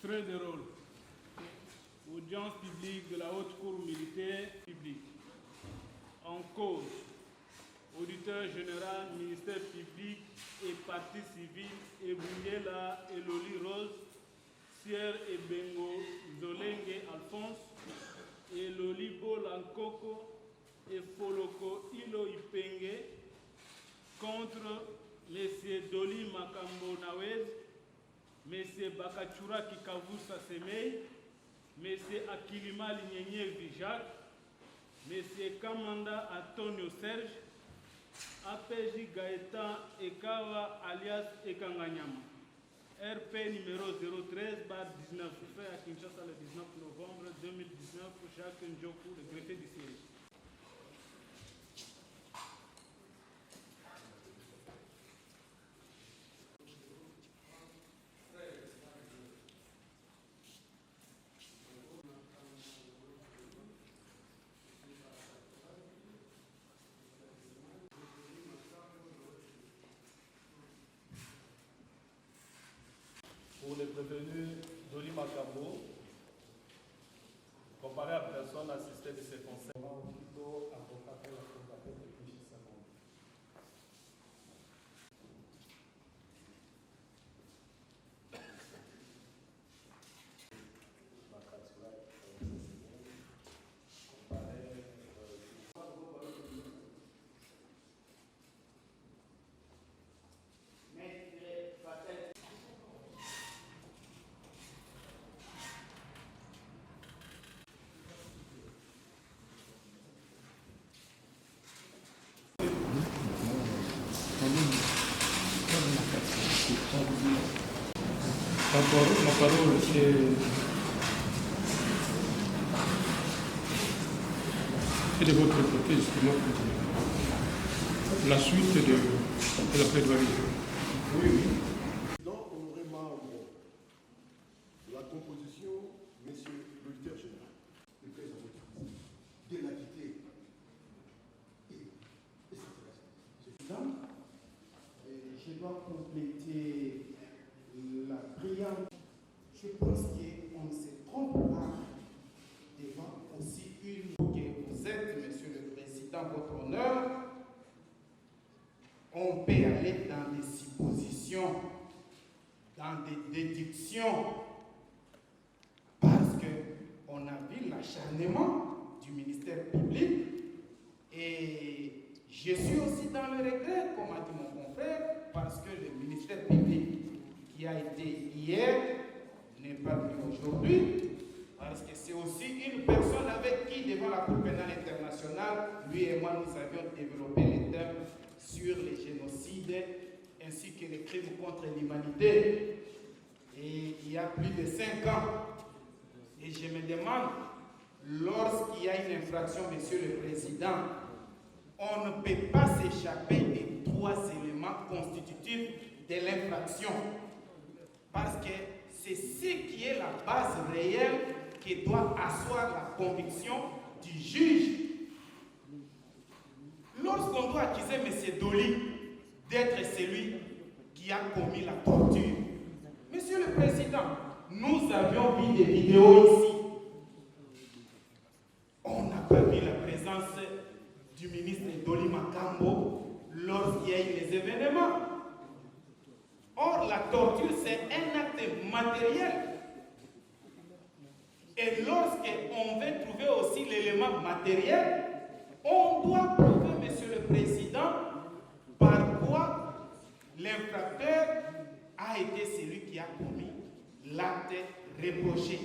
Frais de rôle. Audience publique de la Haute Cour militaire publique. En cause, auditeur général, ministère public et partie civile, Ebounyela Eloli Rose, Sier Ebengo Zolenge Alphonse, Eloli Bolankoko et Foloko Ilo Ipenge, contre M. Doli Makambo Nawez, M. Bakachura Kikavusa Semei, M. Akilima Linyenye Vijak, M. Kamanda Antonio Serge, APJ Gaëtan Ekawa alias Ekanganyama. RP numéro 013/19, fait à Kinshasa le 19 novembre 2019 pour Jacques Njoku, le greffier du siège. Pour les prévenus Doli Makambo, comparé à personne assistée de ces conseils. La parole est de votre côté, justement, la suite de la plaidoirie. Oui. Donc, honoré membre, la composition, monsieur l'auditeur général, le président de l'acquitté je dois compléter la brillante. Je pense qu'on ne se trompe pas devant aussi une que vous êtes, monsieur le président, votre honneur. On peut aller dans des suppositions, dans des déductions, parce qu'on a vu l'acharnement du ministère public et je suis aussi dans le regret, comme a dit mon confrère, parce que le ministère public qui a été hier n'est pas venu aujourd'hui, parce que c'est aussi une personne avec qui, devant la Cour pénale internationale, lui et moi, nous avions développé les thèmes sur les génocides ainsi que les crimes contre l'humanité. Et il y a plus de 5 ans. Et je me demande, lorsqu'il y a une infraction, monsieur le président, on ne peut pas s'échapper des 3 éléments constitutifs de l'infraction. Parce que c'est ce qui est la base réelle qui doit asseoir la conviction du juge. Lorsqu'on doit accuser M. Doli d'être celui qui a commis la torture, Monsieur le Président, nous avions vu des vidéos ici. On n'a pas vu la présence du ministre Doli Makambo lorsqu'il y a eu les événements. Or, la torture, c'est un acte matériel. Et lorsqu'on veut trouver aussi l'élément matériel, on doit prouver, monsieur le président, par quoi l'infracteur a été celui qui a commis l'acte reproché.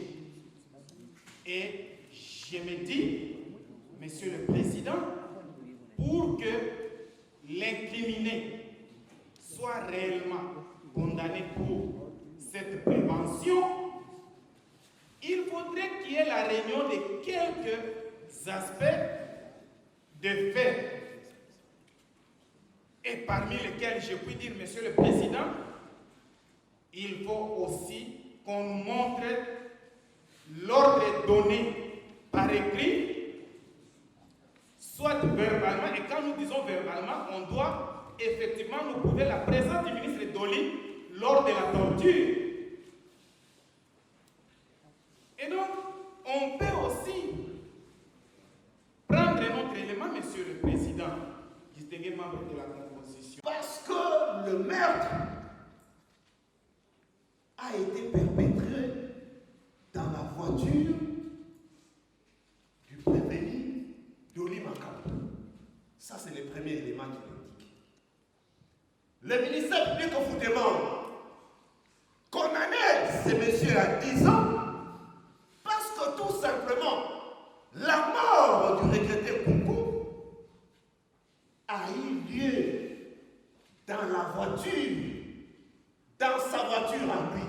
Et je me dis, monsieur le président, pour que l'incriminé soit réellement condamné pour cette prévention, il faudrait qu'il y ait la réunion de quelques aspects de fait. Et parmi lesquels, je puis dire, monsieur le président, il faut aussi qu'on nous montre l'ordre donné par écrit, soit verbalement, et quand nous disons verbalement, on doit effectivement nous prouver la présence du ministre Doli lors de la torture. Monsieur le Président, distingué membre de la composition. Parce que le meurtre a été perpétré dans la voiture du prévenu Dolly Makambo. Ça, c'est le premier élément qui l'indique. Le ministère public vous demande condamner ces messieurs à 10 ans parce que tout simplement, la mort du regretté Koukou a eu lieu dans la voiture, dans sa voiture à lui.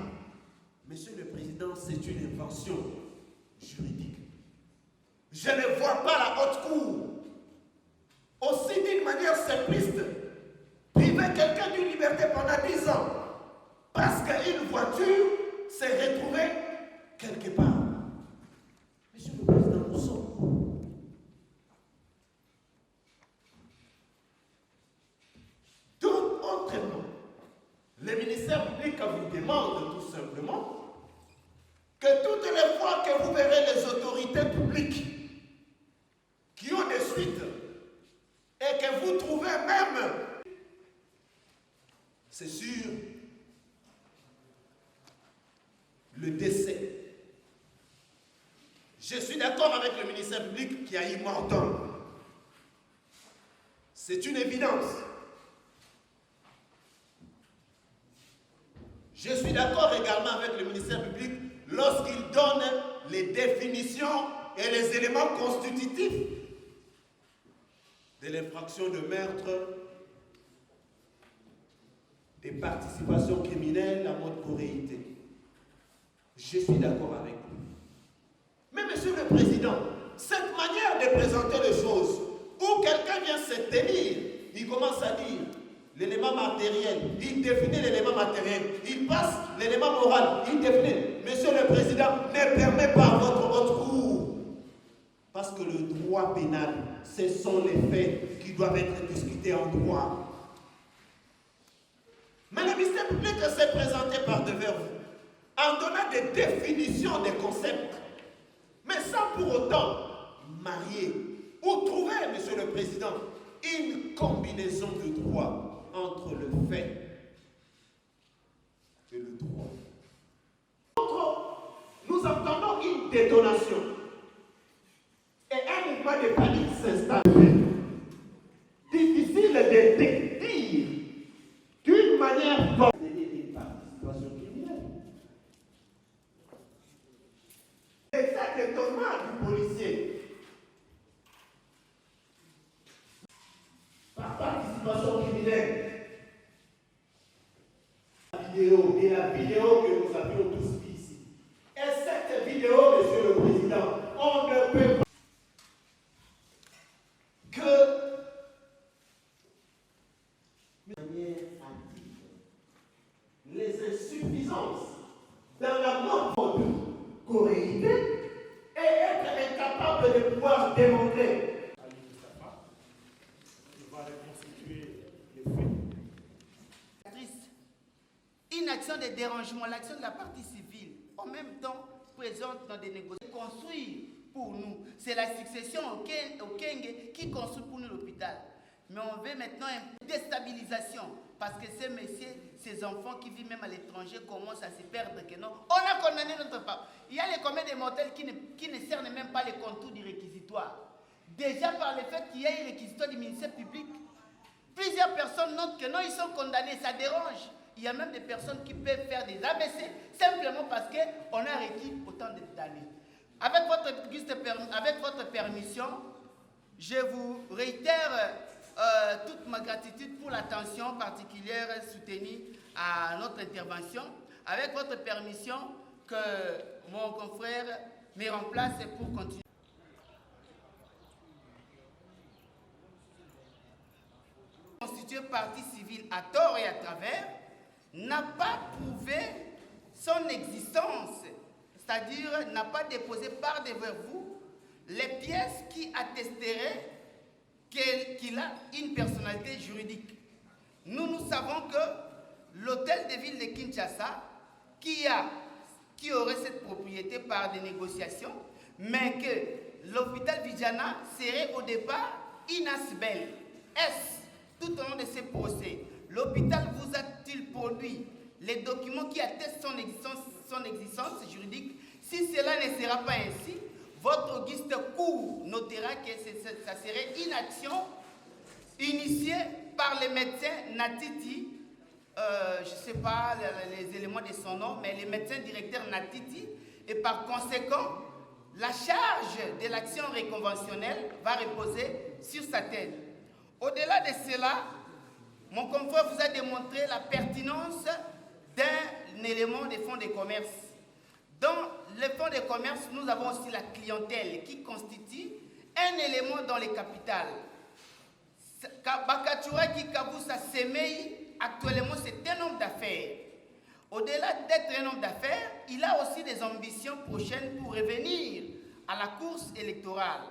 Monsieur le Président, c'est une invention juridique. Je ne vois pas la haute cour aussi d'une manière simpliste priver quelqu'un d'une liberté pendant 10 ans parce qu'une voiture s'est retrouvée quelque part. Monsieur le Président, nous sommes. Donc, autrement, le ministère public vous demande tout simplement que toutes les fois que vous verrez les autorités publiques qui ont des suites et que vous trouvez même, c'est sûr, le décès. Je suis d'accord avec le ministère public qui a eu mort d'homme. C'est une évidence. Je suis d'accord également avec le ministère public lorsqu'il donne les définitions et les éléments constitutifs de l'infraction de meurtre, des participations criminelles, la mode corréité. Je suis d'accord avec vous. Mais Monsieur le Président, cette manière de présenter les choses, où quelqu'un vient se tenir, il commence à dire l'élément matériel, il définit l'élément matériel, il passe l'élément moral, il définit. Monsieur le Président, ne permet pas votre haute cour. Parce que le droit pénal, ce sont les faits qui doivent être discutés en droit. Mais le ministère public s'est présenté par devers vous, en donnant des définitions des concepts, mais sans pour autant marier ou trouver, Monsieur le Président, une combinaison de droit entre le fait et le droit. Nous entendons une détonation et un mouvement de panique s'installe. Difficile de dire d'une manière forte des participations criminelles. C'est ça l'étonnement du policier. Par participation criminelle. Et la vidéo que nous avions tous vue ici. Et cette vidéo, Monsieur le Président, on ne peut pas que de manière active les insuffisances dans la mode corréité et être incapable de pouvoir démontrer. Une action de dérangement, l'action de la partie civile, en même temps présente dans des négociations. Construire pour nous, c'est la succession au Kenge qui construit pour nous l'hôpital. Mais on veut maintenant une déstabilisation parce que ces messieurs, ces enfants qui vivent même à l'étranger commencent à se perdre. Que non, on a condamné notre papa. Il y a les communs des mortels qui ne cernent même pas les contours du réquisitoire. Déjà par le fait qu'il y a un réquisitoire du ministère public, plusieurs personnes notent que non, ils sont condamnés, ça dérange. Il y a même des personnes qui peuvent faire des ABC simplement parce qu'on a requis autant d'années. Avec votre permission, je vous réitère toute ma gratitude pour l'attention particulière soutenue à notre intervention. Avec votre permission, que mon confrère me remplace pour continuer. Constitué partie civile à tort et à travers, n'a pas prouvé son existence, c'est-à-dire n'a pas déposé par devers vous les pièces qui attesteraient qu'il a une personnalité juridique. Nous savons que l'hôtel de ville de Kinshasa, qui aurait cette propriété par des négociations, mais que l'hôpital Vijana serait au départ Inasbel, est-ce tout au long de ces procès, l'hôpital vous a-t-il produit les documents qui attestent son existence juridique? Si cela ne sera pas ainsi, votre auguste cour notera que ça serait une action initiée par les médecins Natiti, je ne sais pas les éléments de son nom, mais les médecins directeurs Natiti, et par conséquent, la charge de l'action réconventionnelle va reposer sur sa tête. Au-delà de cela, mon confrère vous a démontré la pertinence d'un élément des fonds de commerce. Dans les fonds de commerce, nous avons aussi la clientèle qui constitue un élément dans les capitales. Bakatura Kikabusa Semei, actuellement, c'est un homme d'affaires. Au-delà d'être un homme d'affaires, il a aussi des ambitions prochaines pour revenir à la course électorale.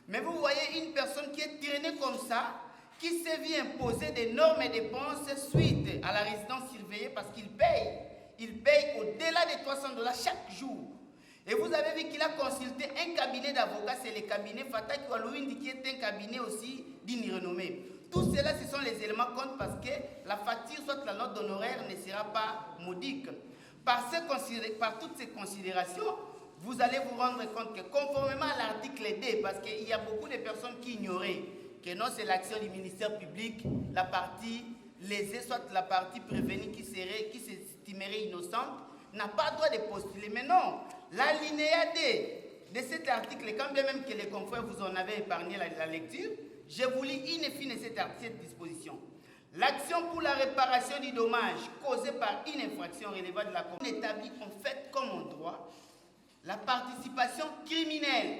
Mais vous voyez une personne qui est traînée comme ça, qui se vient imposer d'énormes dépenses suite à la résidence surveillée parce qu'il paye. Il paye au-delà de $300 chaque jour. Et vous avez vu qu'il a consulté un cabinet d'avocats, c'est le cabinet Fataki Walouindi, qui est un cabinet aussi digne renommée. Tout cela, ce sont les éléments compte parce que la facture, soit la note d'honoraire, ne sera pas modique. Par toutes ces considérations, vous allez vous rendre compte que conformément à l'article D, parce qu'il y a beaucoup de personnes qui ignoraient que non, c'est l'action du ministère public, la partie lésée, soit la partie prévenue qui s'estimerait innocente, n'a pas droit de postuler. Mais non, l'alinéa D de cet article, quand bien même que les confrères vous en avaient épargné la lecture, je vous lis in fine cette disposition. L'action pour la réparation du dommage causé par une infraction relevant de la commune établit en fait comme en droit la participation criminelle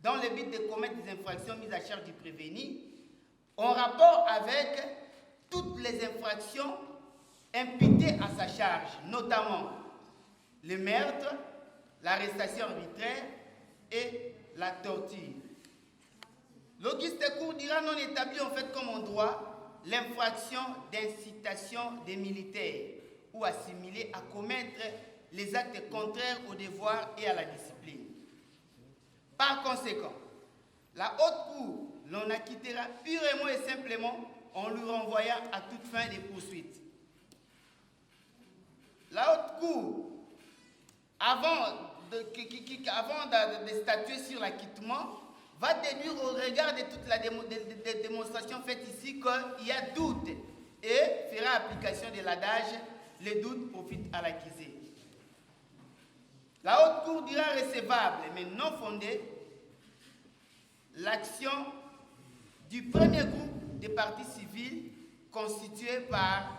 dans le but de commettre des infractions mises à charge du prévenu en rapport avec toutes les infractions imputées à sa charge, notamment le meurtre, l'arrestation arbitraire et la torture. L'auguste cour dira non établi en fait comme en droit l'infraction d'incitation des militaires ou assimilée à commettre les actes contraires au devoir et à la discipline. Par conséquent, la haute cour l'en acquittera purement et simplement en lui renvoyant à toute fin des poursuites. La haute cour, avant de statuer sur l'acquittement, va déduire au regard de toute la démonstration faite ici qu'il y a doute et fera application de l'adage « le doute profite à l'accusé ». La haute cour dira recevable mais non fondée l'action du premier groupe des parties civiles constitué par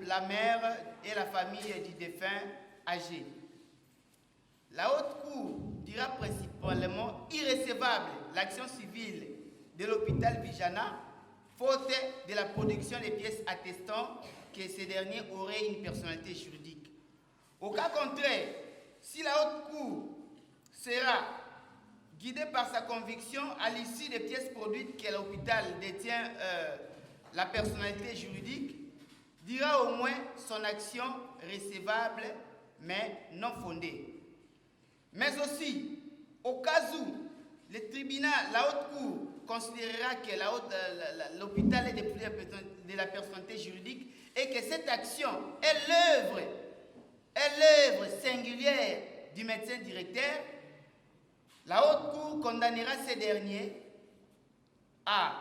la mère et la famille du défunt âgé. La haute cour dira principalement irrécevable l'action civile de l'hôpital Vijana, faute de la production des pièces attestant que ce dernier aurait une personnalité juridique. Au cas contraire, si la haute cour sera guidée par sa conviction à l'issue des pièces produites que l'hôpital détient la personnalité juridique, dira au moins son action recevable mais non fondée. Mais aussi, au cas où le tribunal, la haute cour, considérera que l'hôpital est de la personnalité juridique et que cette action est l'œuvre singulière du médecin directeur, la haute cour condamnera ces derniers à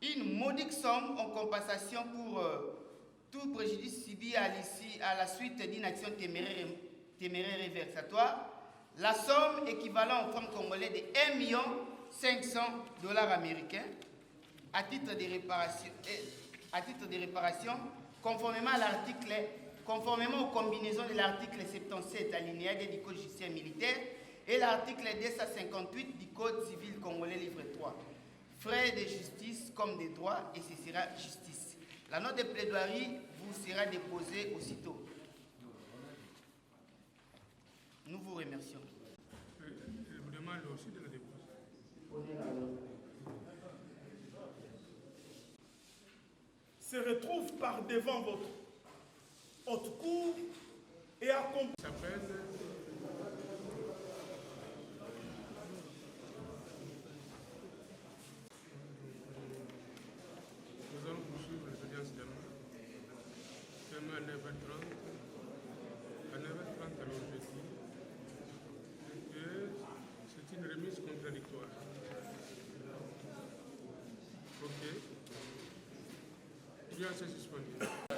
une modique somme en compensation pour tout préjudice subi à la suite d'une action téméraire réversatoire. La somme équivalent au franc congolais de 1 500 $ américains à titre de réparation, conformément aux combinaisons de l'article 77 alinéa du Code judiciaire militaire et l'article 258 du Code civil congolais livre 3. Frais de justice comme des droits et ce sera justice. La note de plaidoirie vous sera déposée aussitôt. Nous vous remercions. Je vous demande aussi de la déposer. Se retrouve par devant votre haute cour et accompagne. S'appelle L'audience est suspendue.